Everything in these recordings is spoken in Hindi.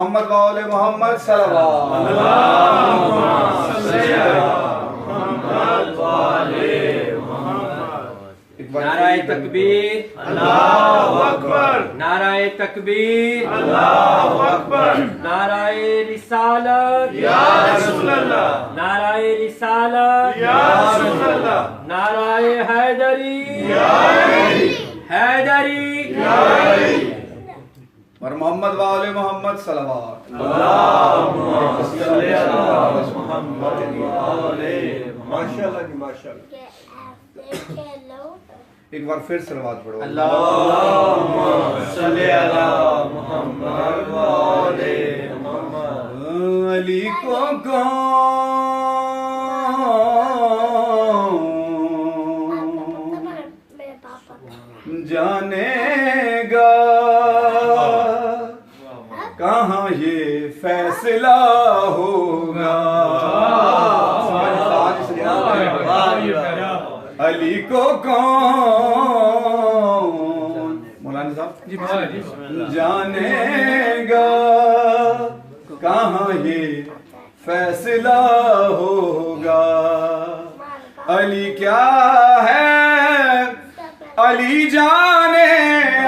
मोहम्मद वाले मोहम्मद नाराए तकबीर, अल्लाहु अकबर, नाराए तकबीर, अल्लाहु अकबर, नाराए रिसालत, या रसूल अल्लाह, नाराए रिसालत, या रसूल अल्लाह, नाराए हैदरी, या हैदरी, और मोहम्मद वाले मोहम्मद सलवात। अल्लाहुम्मा सल्ली अला मुहम्मद व आले माशाअल्लाह जी माशाअल्लाह। एक बार फिर सलवात पढ़ो। अल्लाहुम्मा सल्ली अला मुहम्मद व आले मुहम्मद। अली को कौन जानेगा, कहाँ ये फैसला होगा। अली को कौन मौलाना साहब जानेगा, कहाँ ये फैसला होगा। अली क्या है अली जाने,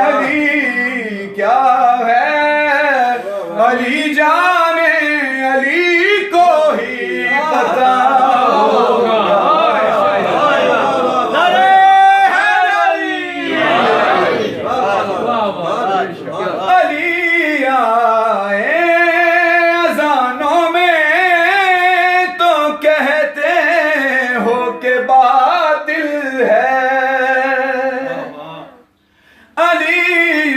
अली क्या है अली जाने, अली को ही पता होगा। अली आए अज़ानों में तो कहते हो के बातिल है। अली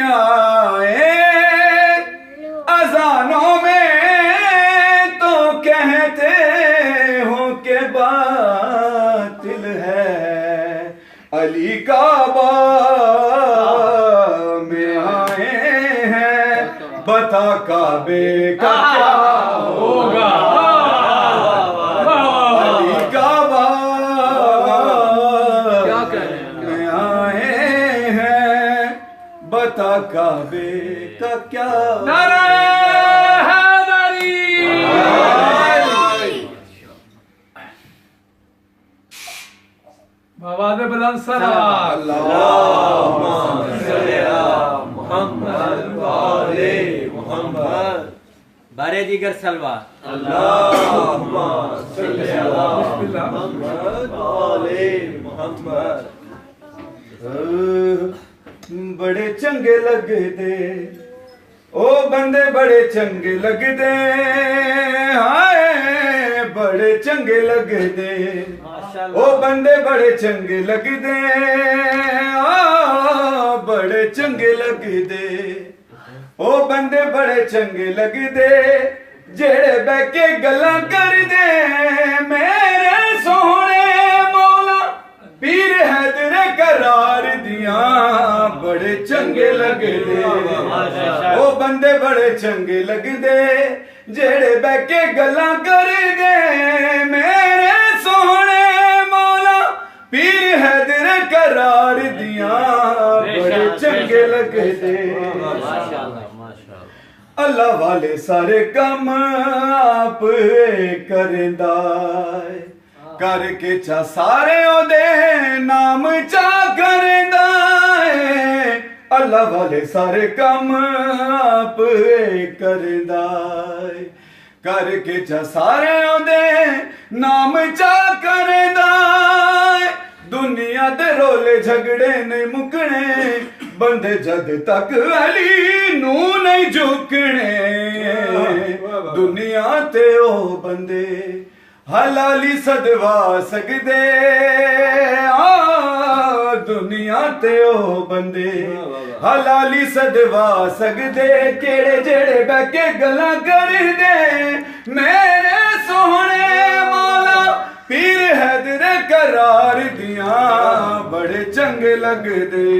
आए अज़ानों में तो कहते हो के बातिल है। अली काबा में आए हैं, बता काबे का क्या होगा। अली काबा में आए हैं, बता काबे का क्या। आवाज़ बुलंद सलात। अल्लाहुम्मा सल्ली अला मुहम्मद व आले मुहम्मद। बारे दीगर सलवात। अल्लाहुम्मा सल्ली अला मुहम्मद व आले मुहम्मद। बड़े चंगे लगदे ओ बंदे, बड़े चंगे लगदे, हाय बड़े चंगे लगदे ओ बंदे, बड़े चंगे लगदे, बड़े चंगे लगदे ओ बंदे, बड़े चंगे लगदे, जेड़े बह के गल्लां करदे मेरे सोहणे मौला पीर हैदर करार दियां। बड़े चंगे लगदे ओ बंदे, बड़े चंगे लगदे, जेड़े बह के गल्लां करदे मेरे सोहणे मौला पीर हैदर करार दियां। बड़े चंगे लगदे। अल्लाह वाले सारे काम आप करेंदा, करके चा सारे ओदे नाम चा करेंदा। अल्लाह वाले सारे काम आप करेंदा, करके चा सारे ओदे नाम चा करेंदा। दुनिया दे रोले झगड़े नहीं मुकने, बंदे जद तक अली नू नहीं झुकने। दुनिया ते ओ बंदे हलाली सदवा सकदे, दुनिया ते ओ बंदे हलाली सदवा सकदे। केड़े जेड़े बह के गल्लां करदे मेरे सोहणे मौला पीर हैदर करार दियां। बड़े चंगे लगदे।